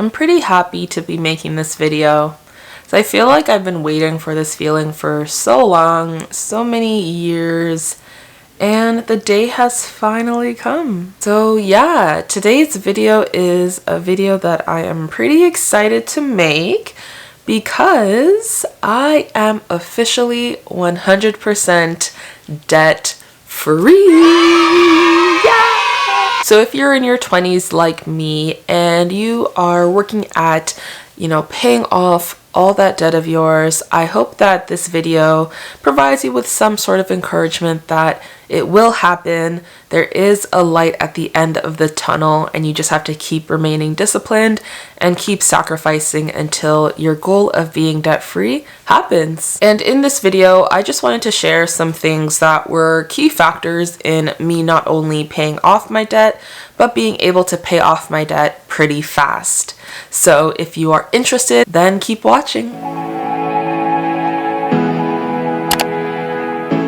I'm pretty happy to be making this video. So I feel like I've been waiting for this feeling for so long, so many years, and the day has finally come. So yeah, today's video is a video that I am pretty excited to make because I am officially 100% debt free. Yeah! So if you're in your 20s like me and you are working at, paying off all that debt of yours, I hope that this video provides you with some sort of encouragement that it will happen. There is a light at the end of the tunnel, and you just have to keep remaining disciplined and keep sacrificing until your goal of being debt-free happens. And in this video, I just wanted to share some things that were key factors in me not only paying off my debt, but being able to pay off my debt pretty fast. So if you are interested, then keep watching.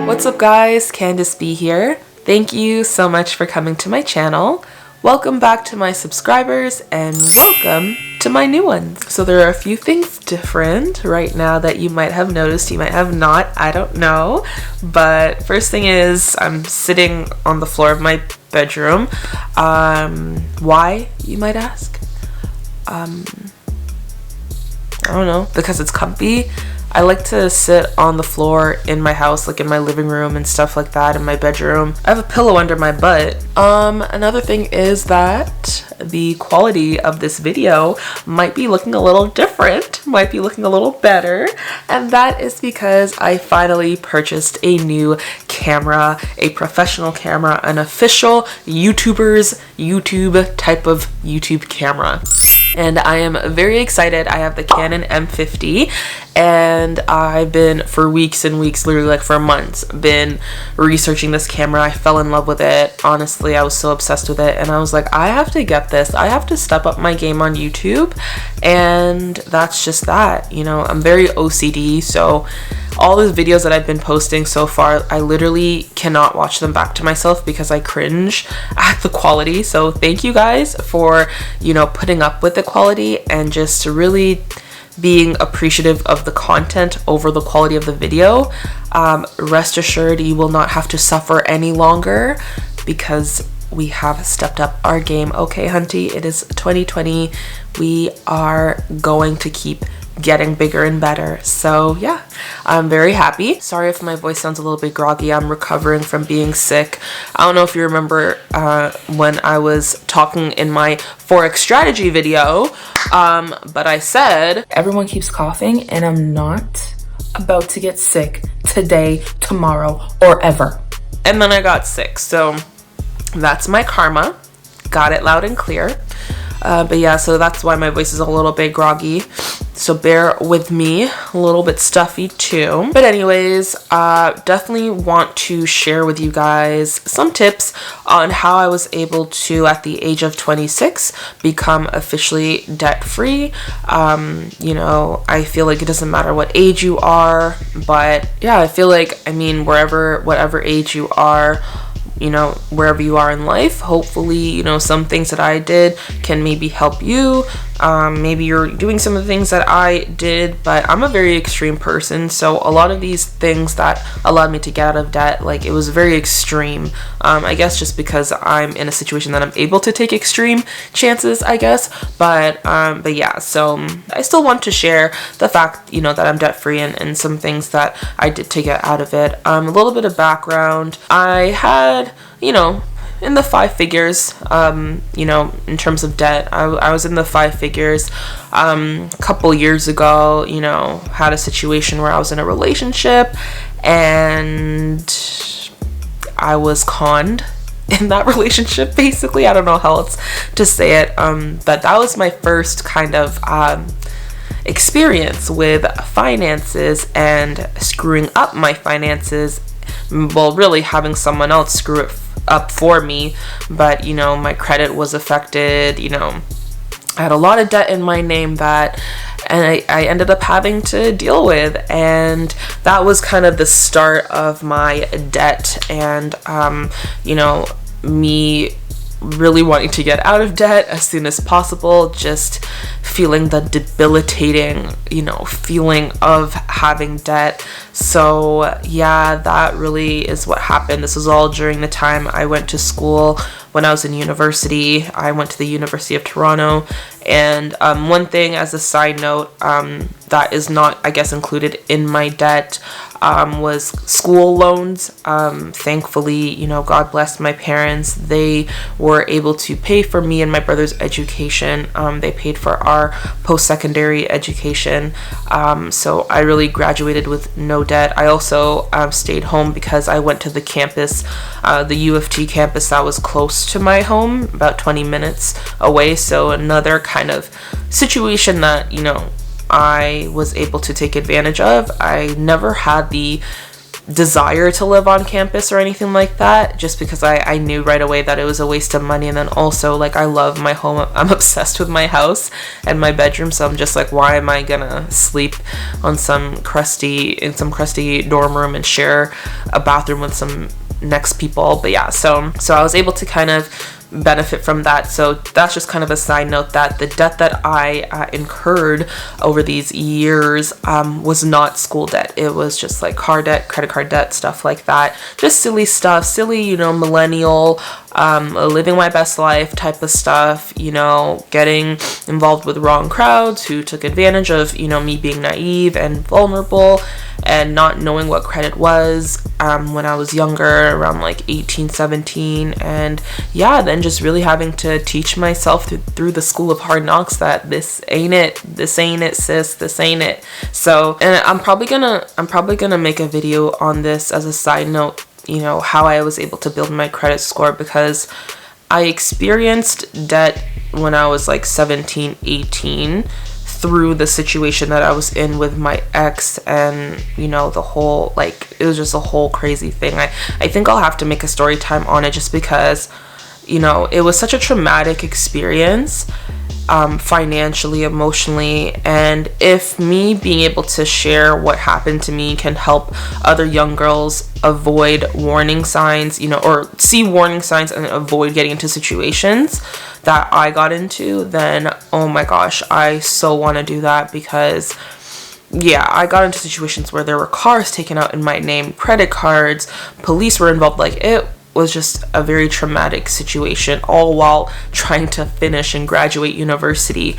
What's up guys, Candice B here. Thank you so much for coming to my channel. Welcome back to my subscribers and welcome to my new ones. So there are a few things different right now that you might have noticed, you might have not, I don't know. But first thing is I'm sitting on the floor of my bedroom. Why, you might ask? I don't know, because it's comfy. I like to sit on the floor in my house, like in my living room and stuff like that, in my bedroom. I have a pillow under my butt. Another thing is that the quality of this video might be looking a little different, might be looking a little better, and that is because I finally purchased a new camera, a professional camera, an official YouTuber's YouTube type of YouTube camera. And I am very excited. I have the Canon M50 and I've been for weeks and weeks, literally like for months, been researching this camera. I fell in love with it. Honestly, I was so obsessed with it and I was like, I have to get this. I have to step up my game on YouTube, and that's just that. I'm very OCD, so all those videos that I've been posting so far, I literally cannot watch them back to myself because I cringe at the quality. So thank you guys for, putting up with the quality and just really being appreciative of the content over the quality of the video. Rest assured, you will not have to suffer any longer because we have stepped up our game. Okay, hunty, it is 2020. We are going to keep getting bigger and better. So yeah, I'm very happy. Sorry if my voice sounds a little bit groggy. I'm recovering from being sick. I don't know if you remember when I was talking in my Forex strategy video, but I said everyone keeps coughing and I'm not about to get sick today, tomorrow, or ever. And then I got sick, so that's my karma. Got it loud and clear. But yeah, so that's why my voice is a little bit groggy. So bear with me, a little bit stuffy too. But anyways, definitely want to share with you guys some tips on how I was able to, at the age of 26, become officially debt-free. I feel like it doesn't matter what age you are, but yeah, I feel like, whatever age you are, wherever you are in life, hopefully, some things that I did can maybe help you. Maybe you're doing some of the things that I did, but I'm a very extreme person, so a lot of these things that allowed me to get out of debt, it was very extreme. I guess just because I'm in a situation that I'm able to take extreme chances, I guess. But yeah, so I still want to share the fact, that I'm debt free and some things that I did to get out of it. A little bit of background. I had, in the 5 figures, in terms of debt. I was in the 5 figures a couple years ago. Had a situation where I was in a relationship and I was conned in that relationship, basically. I don't know how else to say it, but that was my first kind of experience with finances and screwing up my finances. Well, really having someone else screw it up for me, but my credit was affected. I had a lot of debt in my name and I ended up having to deal with, and that was kind of the start of my debt and me really wanting to get out of debt as soon as possible, just feeling the debilitating, feeling of having debt. So yeah, that really is what happened. This was all during the time I went to school. When I was in university, I went to the University of Toronto. And one thing as a side note that is not, I guess, included in my debt was school loans. Thankfully, God bless my parents. They were able to pay for me and my brother's education. They paid for our post-secondary education. So I really graduated with no debt. I also stayed home because I went to the campus, the U of T campus that was close to my home, about 20 minutes away. So another kind of situation that, I was able to take advantage of. I never had the desire to live on campus or anything like that, just because I knew right away that it was a waste of money. And then also, like, I love my home. I'm obsessed with my house and my bedroom, so I'm just like, why am I gonna sleep on some crusty dorm room and share a bathroom with some next people? But yeah, so I was able to kind of benefit from that. So that's just kind of a side note, that the debt that I incurred over these years was not school debt. It was just like car debt, credit card debt, stuff like that. Just silly stuff, millennial, living my best life type of stuff, getting involved with wrong crowds who took advantage of, me being naive and vulnerable and not knowing what credit was when I was younger, around like 18, 17. And yeah, then just really having to teach myself through the school of hard knocks that this ain't it, sis, this ain't it. So, and I'm probably gonna make a video on this as a side note, how I was able to build my credit score, because I experienced debt when I was like 17, 18 through the situation that I was in with my ex, and the whole, like, it was just a whole crazy thing. I think I'll have to make a story time on it, just because it was such a traumatic experience, financially, emotionally. And if me being able to share what happened to me can help other young girls avoid warning signs, or see warning signs and avoid getting into situations that I got into, then oh my gosh, I so want to do that. Because yeah, I got into situations where there were cars taken out in my name, credit cards, police were involved. Like, it was just a very traumatic situation, all while trying to finish and graduate university.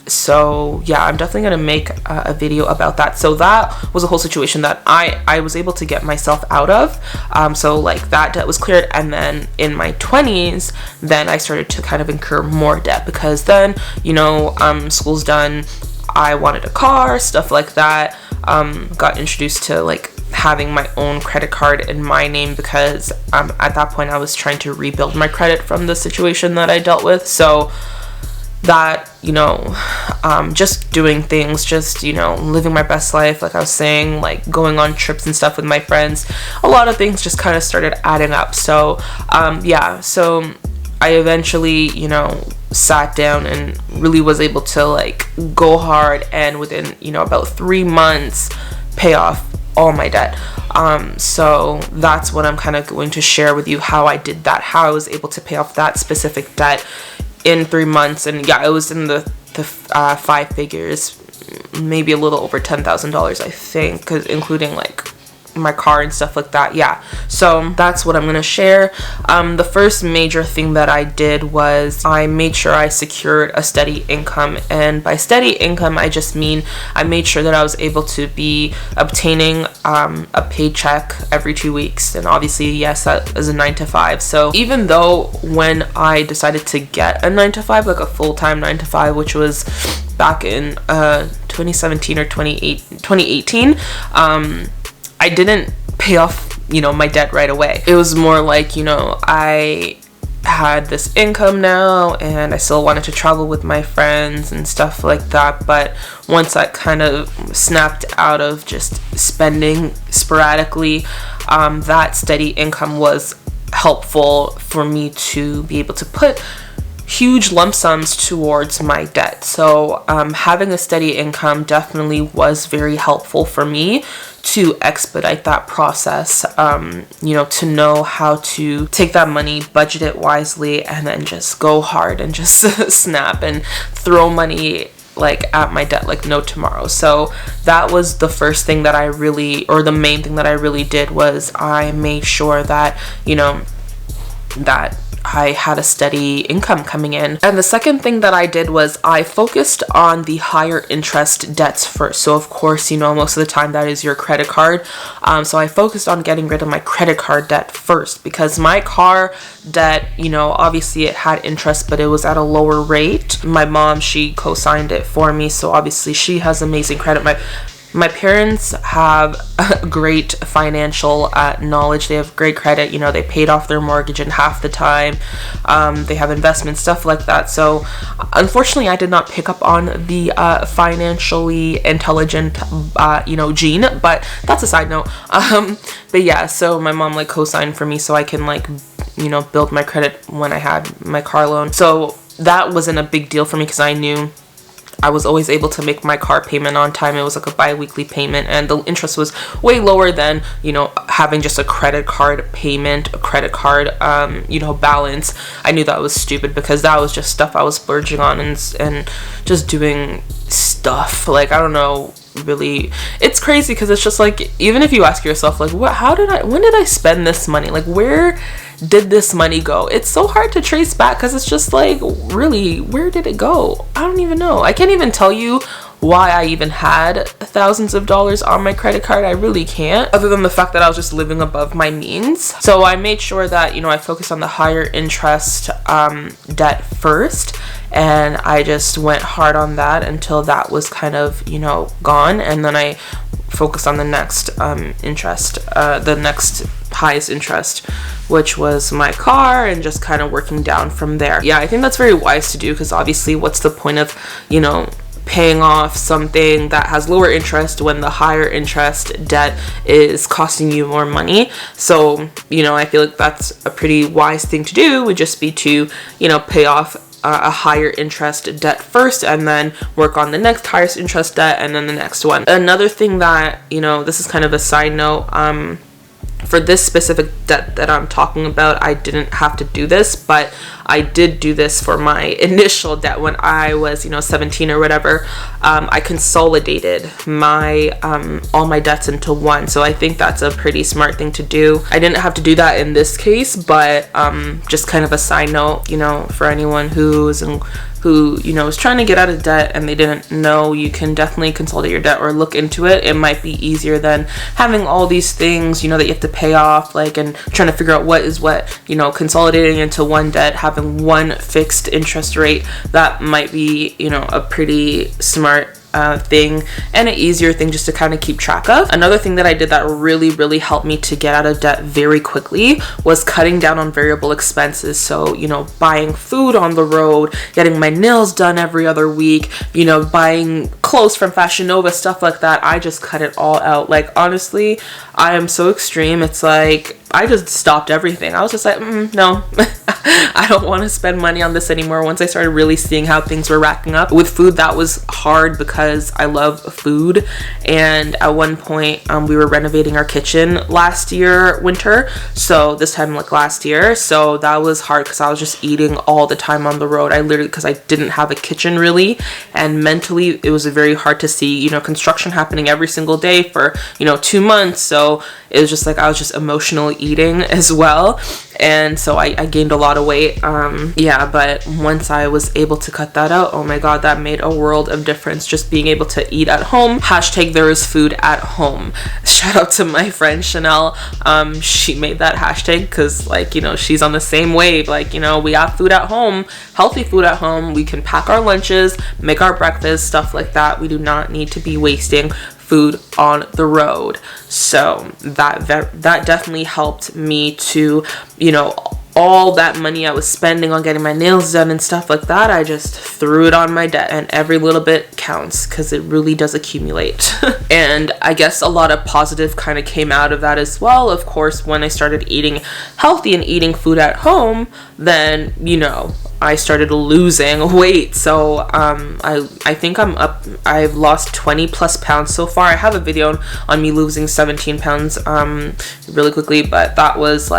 So yeah, I'm definitely gonna make a video about that. So that was a whole situation that I was able to get myself out of. So like, that debt was cleared. And then in my 20s, then I started to kind of incur more debt, because then school's done, I wanted a car, stuff like that. Got introduced to like having my own credit card in my name, because at that point I was trying to rebuild my credit from the situation that I dealt with. So that, just doing things, just, living my best life, like I was saying, like going on trips and stuff with my friends, a lot of things just kind of started adding up. So yeah, so I eventually, sat down and really was able to like go hard, and within, about 3 months, pay off all my debt. So that's what I'm kind of going to share with you, how I did that, how I was able to pay off that specific debt in 3 months. And yeah, it was in the 5 figures, maybe a little over $10,000, I think, because including like my car and stuff like that. Yeah, so that's what I'm gonna share. The first major thing that I did was I made sure I secured a steady income, and by steady income I just mean I made sure that I was able to be obtaining a paycheck every 2 weeks. And obviously, yes, that is a 9-to-5. So even though when I decided to get a 9-to-5, like a full-time 9-to-5, which was back in 2017 or 2018, I didn't pay off, my debt right away. It was more like, I had this income now, and I still wanted to travel with my friends and stuff like that. But once I kind of snapped out of just spending sporadically, that steady income was helpful for me to be able to put huge lump sums towards my debt. So having a steady income definitely was very helpful for me to expedite that process, you know, to know how to take that money, budget it wisely, and then just go hard and just snap and throw money like at my debt like no tomorrow. So that was the first thing that I really, or the main thing that I really did, was I made sure that, you know, that I had a steady income coming in. And the second thing that I did was I focused on the higher interest debts first. So of course, you know, most of the time that is your credit card. So I focused on getting rid of my credit card debt first, because my car debt, you know, obviously it had interest, but it was at a lower rate. My mom, she co-signed it for me, so obviously she has amazing credit. My parents have great financial knowledge. They have great credit. You know, they paid off their mortgage in half the time. They have investments, stuff like that. So unfortunately, I did not pick up on the financially intelligent, you know, gene, but that's a side note. But yeah, so my mom like co-signed for me so I can like, you know, build my credit when I had my car loan. So that wasn't a big deal for me because I knew I was always able to make my car payment on time. It was like a bi-weekly payment, and the interest was way lower than, you know, having just a credit card payment, a credit card, you know, balance. I knew that was stupid because that was just stuff I was splurging on and just doing stuff. Like, I don't know, really, it's crazy because it's just like, even if you ask yourself, like, when did I spend this money? Like, where did this money go? It's so hard to trace back because it's just like, really, where did it go? I don't even know. I can't even tell you why I even had thousands of dollars on my credit card. I really can't, other than the fact that I was just living above my means. So I made sure that, you know, I focused on the higher interest debt first, and I just went hard on that until that was kind of, you know, gone, and then I focused on the next interest, the next highest interest, which was my car, and just kind of working down from there. Yeah, I think that's very wise to do, because obviously what's the point of, you know, paying off something that has lower interest when the higher interest debt is costing you more money? So, you know, I feel like that's a pretty wise thing to do, would just be to, you know, pay off a higher interest debt first, and then work on the next highest interest debt, and then the next one. Another thing that, you know, this is kind of a side note, for this specific debt that I'm talking about, I didn't have to do this, but I did do this for my initial debt when I was, you know, 17 or whatever. I consolidated my all my debts into one. So I think that's a pretty smart thing to do. I didn't have to do that in this case, but just kind of a side note, you know, for anyone who, you know, is trying to get out of debt and they didn't know, you can definitely consolidate your debt or look into it. It might be easier than having all these things, you know, that you have to pay off, like, and trying to figure out what is what, you know, consolidating into one debt, having one fixed interest rate. That might be, you know, a pretty smart thing and an easier thing just to kind of keep track of. Another thing that I did that really helped me to get out of debt very quickly was cutting down on variable expenses. So, you know, buying food on the road, getting my nails done every other week, you know, buying clothes from Fashion Nova, stuff like that. I just cut it all out. Like, honestly, I am so extreme. It's like I just stopped everything. I was just like, no, I don't want to spend money on this anymore. Once I started really seeing how things were racking up with food, that was hard because I love food. And at one point, we were renovating our kitchen last year, winter. So this time, like last year. So that was hard because I was just eating all the time on the road. I literally, because I didn't have a kitchen really. And mentally, it was very hard to see, you know, construction happening every single day for, you know, 2 months. So it was just like, I was just emotionally eating as well. And so I gained a lot of weight. Yeah, but once I was able to cut that out, oh my god, that made a world of difference. Just being able to eat at home. Hashtag there is food at home. Shout out to my friend Chanel. She made that hashtag because, like, you know, she's on the same wave. Like, you know, we have food at home, healthy food at home. We can pack our lunches, make our breakfast, stuff like that. We do not need to be wasting food on the road. So that definitely helped me to, you know, all that money I was spending on getting my nails done and stuff like that, I just threw it on my debt, and every little bit counts because it really does accumulate. And I guess a lot of positive kind of came out of that as well. Of course, when I started eating healthy and eating food at home, then, you know, I started losing weight. So I think I've lost 20 plus pounds so far. I have a video on me losing 17 pounds really quickly, but that was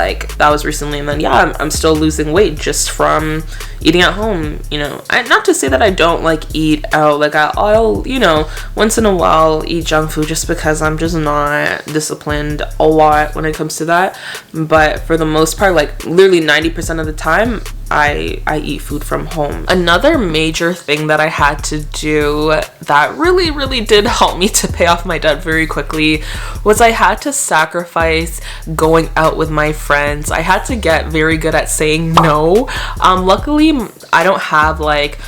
recently. And then yeah, I'm still losing weight just from eating at home, you know. Not to say that I don't like eat out, like I'll you know, once in a while eat junk food just because I'm just not disciplined a lot when it comes to that. But for the most part, like literally 90% of the time, I eat food from home. Another major thing that I had to do that really did help me to pay off my debt very quickly was I had to sacrifice going out with my friends. I had to get very good at saying no. Luckily, I don't have like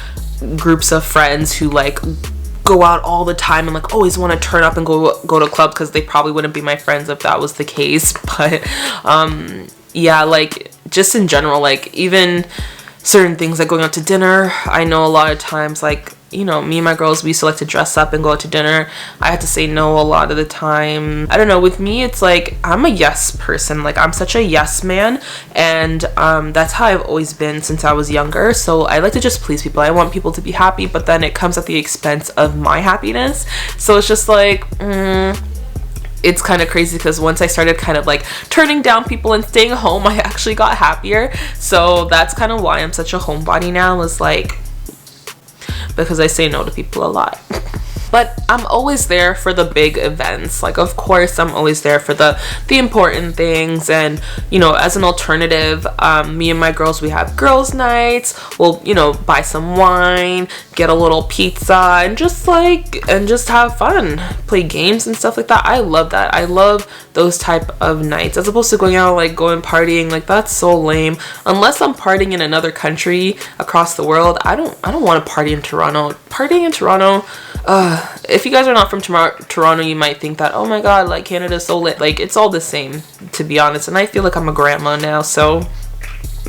groups of friends who like go out all the time and like always want to turn up and go to a club, because they probably wouldn't be my friends if that was the case. But yeah, like just in general, like even certain things like going out to dinner, I know a lot of times, like, you know, me and my girls, we used to like to dress up and go out to dinner. I had to say no a lot of the time. I don't know, with me it's like I'm a yes person. Like I'm such a yes man, and that's how I've always been since I was younger. So I like to just please people. I want people to be happy, but then it comes at the expense of my happiness. So it's just like it's kind of crazy, because once I started kind of like turning down people and staying home, I actually got happier. So that's kind of why I'm such a homebody now, is like because I say no to people a lot. But I'm always there for the big events. Like, of course, I'm always there for the important things. And, you know, as an alternative, me and my girls, we have girls' nights. We'll, you know, buy some wine, get a little pizza, and just have fun. Play games and stuff like that. I love that. I love those type of nights, as opposed to going out, like, going partying. Like, that's so lame. Unless I'm partying in another country across the world, I don't want to party in Toronto. Partying in Toronto, if you guys are not from Toronto, you might think that, oh my god, like Canada's so lit. Like, it's all the same, to be honest. And I feel like I'm a grandma now, so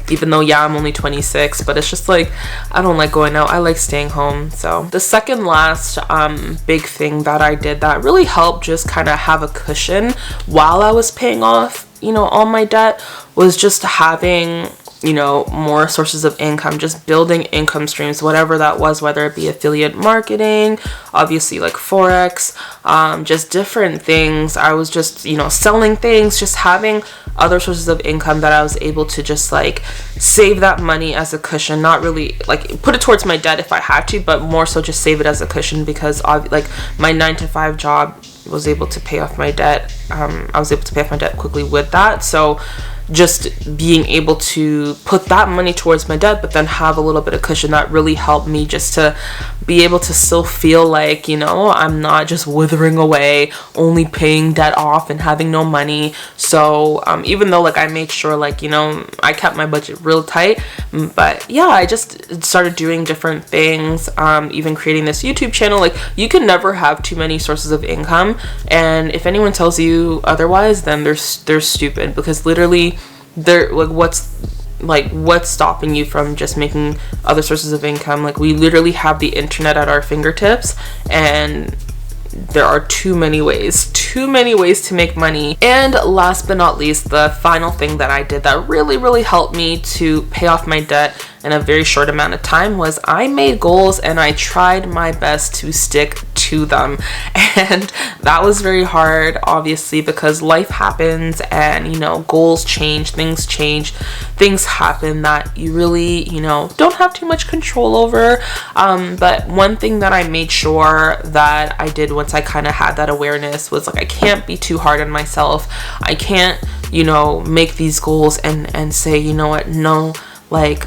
even though, yeah, I'm only 26, but it's just like I don't like going out. I like staying home. So the second last big thing that I did that really helped just kind of have a cushion while I was paying off, you know, all my debt, was just having, you know, more sources of income, just building income streams, whatever that was, whether it be affiliate marketing, obviously like Forex, just different things. I was just, you know, selling things, just having other sources of income that I was able to just like save that money as a cushion, not really like put it towards my debt if I had to, but more so just save it as a cushion, because like my 9-to-5 job was able to pay off my debt. I was able to pay off my debt quickly with that. So just being able to put that money towards my debt, but then have a little bit of cushion, that really helped me just to be able to still feel like, you know, I'm not just withering away, only paying debt off and having no money. So even though like I made sure, like, you know, I kept my budget real tight, but yeah, I just started doing different things, even creating this YouTube channel. Like, you can never have too many sources of income, and if anyone tells you otherwise, then they're stupid, because literally they're like, what's stopping you from just making other sources of income? Like, we literally have the internet at our fingertips, and there are too many ways to make money. And last but not least, the final thing that I did that really helped me to pay off my debt in a very short amount of time was I made goals, and I tried my best to stick to them. And that was very hard, obviously, because life happens, and, you know, goals change, things happen that you really, you know, don't have too much control over. But one thing that I made sure that I did once I kind of had that awareness was, like, I can't be too hard on myself. I can't, you know, make these goals and say, you know what, no, like,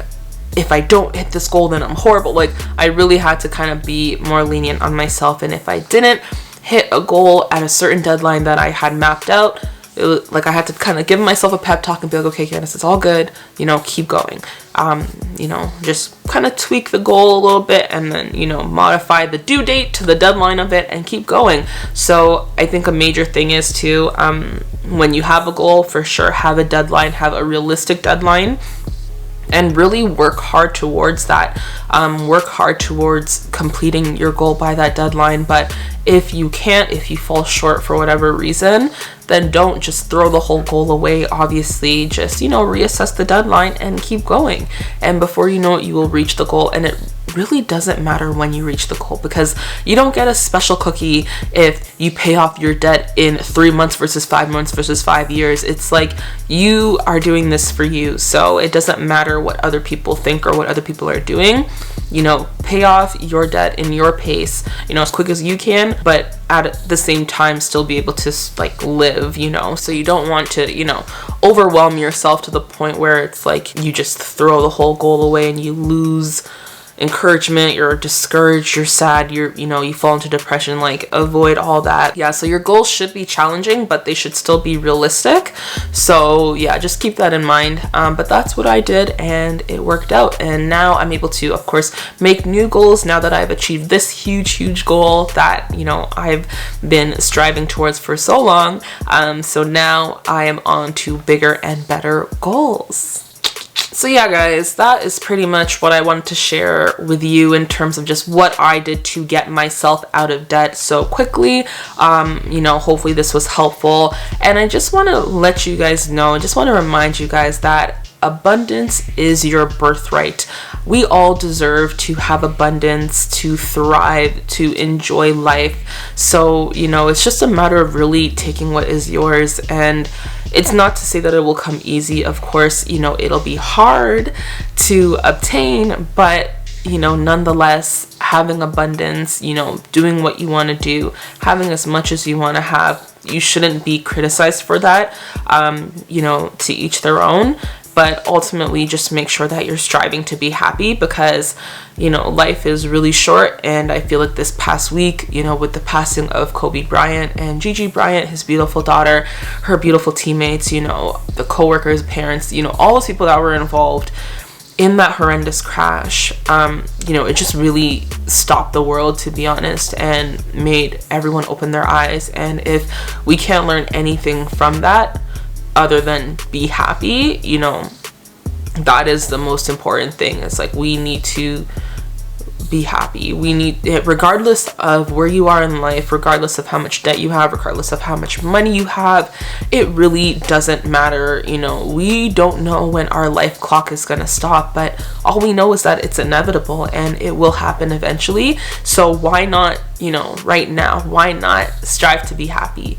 if I don't hit this goal, then I'm horrible. Like, I really had to kind of be more lenient on myself. And if I didn't hit a goal at a certain deadline that I had mapped out, it was like I had to kind of give myself a pep talk and be like, okay, Candace, it's all good, you know, keep going. You know, just kind of tweak the goal a little bit, and then, you know, modify the due date to the deadline of it and keep going. So I think a major thing is to, when you have a goal, for sure, have a deadline, have a realistic deadline, and really work hard towards that. Work hard towards completing your goal by that deadline. But if you can't, if you fall short for whatever reason, then don't just throw the whole goal away. Obviously, just, you know, reassess the deadline and keep going. And before you know it, you will reach the goal. And it really doesn't matter when you reach the goal, because you don't get a special cookie if you pay off your debt in 3 months versus 5 months versus 5 years. It's like you are doing this for you, so it doesn't matter what other people think or what other people are doing. You know, pay off your debt in your pace, you know, as quick as you can, but at the same time still be able to like live, you know. So you don't want to, you know, overwhelm yourself to the point where it's like you just throw the whole goal away and you lose encouragement, you're discouraged, you're sad, you know, you fall into depression. Like, avoid all that. Yeah, so your goals should be challenging, but they should still be realistic. So yeah, just keep that in mind. But that's what I did, and it worked out. And now I'm able to, of course, make new goals now that I've achieved this huge goal that, you know, I've been striving towards for so long. So now I am on to bigger and better goals. So yeah, guys, that is pretty much what I wanted to share with you in terms of just what I did to get myself out of debt so quickly. You know, hopefully this was helpful. And I just want to let you guys know, I just want to remind you guys that abundance is your birthright. We all deserve to have abundance, to thrive, to enjoy life. So, you know, it's just a matter of really taking what is yours. And it's not to say that it will come easy. Of course, you know, it'll be hard to obtain, but, you know, nonetheless, having abundance, you know, doing what you want to do, having as much as you want to have, you shouldn't be criticized for that. You know, to each their own. But ultimately, just make sure that you're striving to be happy, because, you know, life is really short. And I feel like this past week, you know, with the passing of Kobe Bryant and GiGi Bryant, his beautiful daughter, her beautiful teammates, you know, the coworkers, parents, you know, all those people that were involved in that horrendous crash, you know, it just really stopped the world, to be honest, and made everyone open their eyes. And if we can't learn anything from that, other than be happy, you know, that is the most important thing. It's like, we need to be happy. We need it, regardless of where you are in life, regardless of how much debt you have, regardless of how much money you have. It really doesn't matter. You know, we don't know when our life clock is gonna stop, but all we know is that it's inevitable and it will happen eventually. So why not, you know, right now, why not strive to be happy?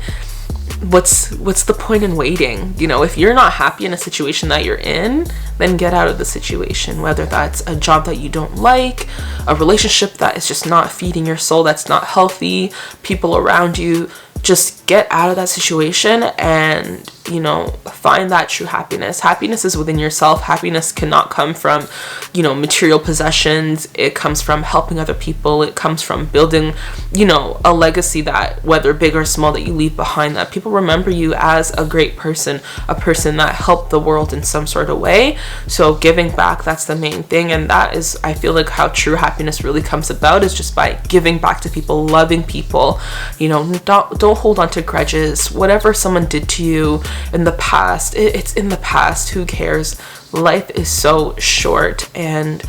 What's the point in waiting? You know, if you're not happy in a situation that you're in, then get out of the situation. Whether that's a job that you don't like, a relationship that is just not feeding your soul, that's not healthy, people around you, just get out of that situation and, you know, find that true happiness. Happiness is within yourself. Happiness cannot come from, you know, material possessions. It comes from helping other people. It comes from building, you know, a legacy that, whether big or small, that you leave behind, that people remember you as a great person, a person that helped the world in some sort of way. So giving back, that's the main thing. And that is, I feel like, how true happiness really comes about, is just by giving back to people, loving people. You know, don't hold on to grudges. Whatever someone did to you in the past, it's in the past. Who cares? Life is so short. And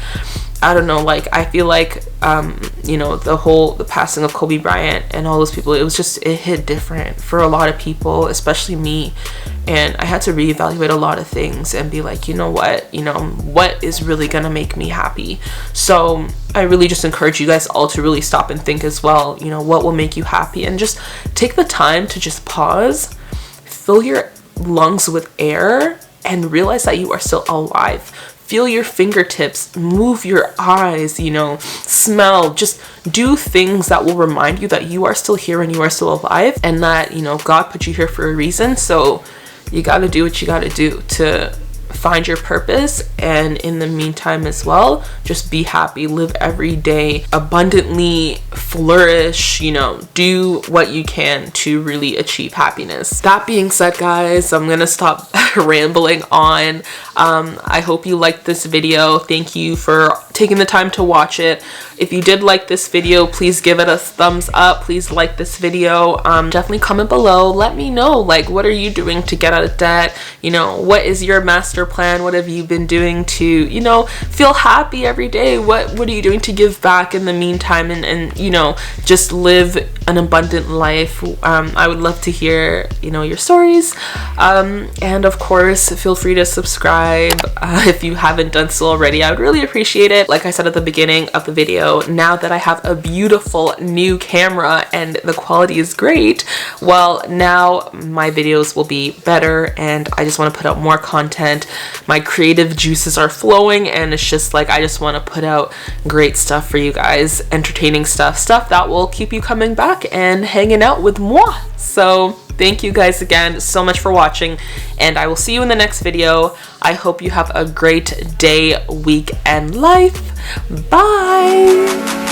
I don't know, like, I feel like you know, the passing of Kobe Bryant and all those people, it hit different for a lot of people, especially me. And I had to reevaluate a lot of things and be like, you know what is really gonna make me happy. So I really just encourage you guys all to really stop and think as well, you know, what will make you happy, and just take the time to just pause, fill your lungs with air, and realize that you are still alive. Feel your fingertips, move your eyes, you know, smell, just do things that will remind you that you are still here and you are still alive, and that, you know, God put you here for a reason. So you got to do what you got to do to find your purpose. And in the meantime as well, just be happy, live every day abundantly, flourish, you know, do what you can to really achieve happiness. That being said, guys, I'm gonna stop rambling on. I hope you liked this video. Thank you for taking the time to watch it. If you did like this video, please give it a thumbs up. Please like this video. Definitely comment below, let me know, like, what are you doing to get out of debt? You know, what is your master master plan? What have you been doing to, you know, feel happy every day? What are you doing to give back in the meantime, and you know, just live an abundant life? I would love to hear, you know, your stories. And of course, feel free to subscribe if you haven't done so already. I would really appreciate it. Like I said at the beginning of the video, now that I have a beautiful new camera and the quality is great, well, now my videos will be better, and I just want to put out more content. My creative juices are flowing, and it's just like I just want to put out great stuff for you guys, entertaining stuff that will keep you coming back and hanging out with moi. So thank you guys again so much for watching, and I will see you in the next video. I hope you have a great day, week, and life. Bye.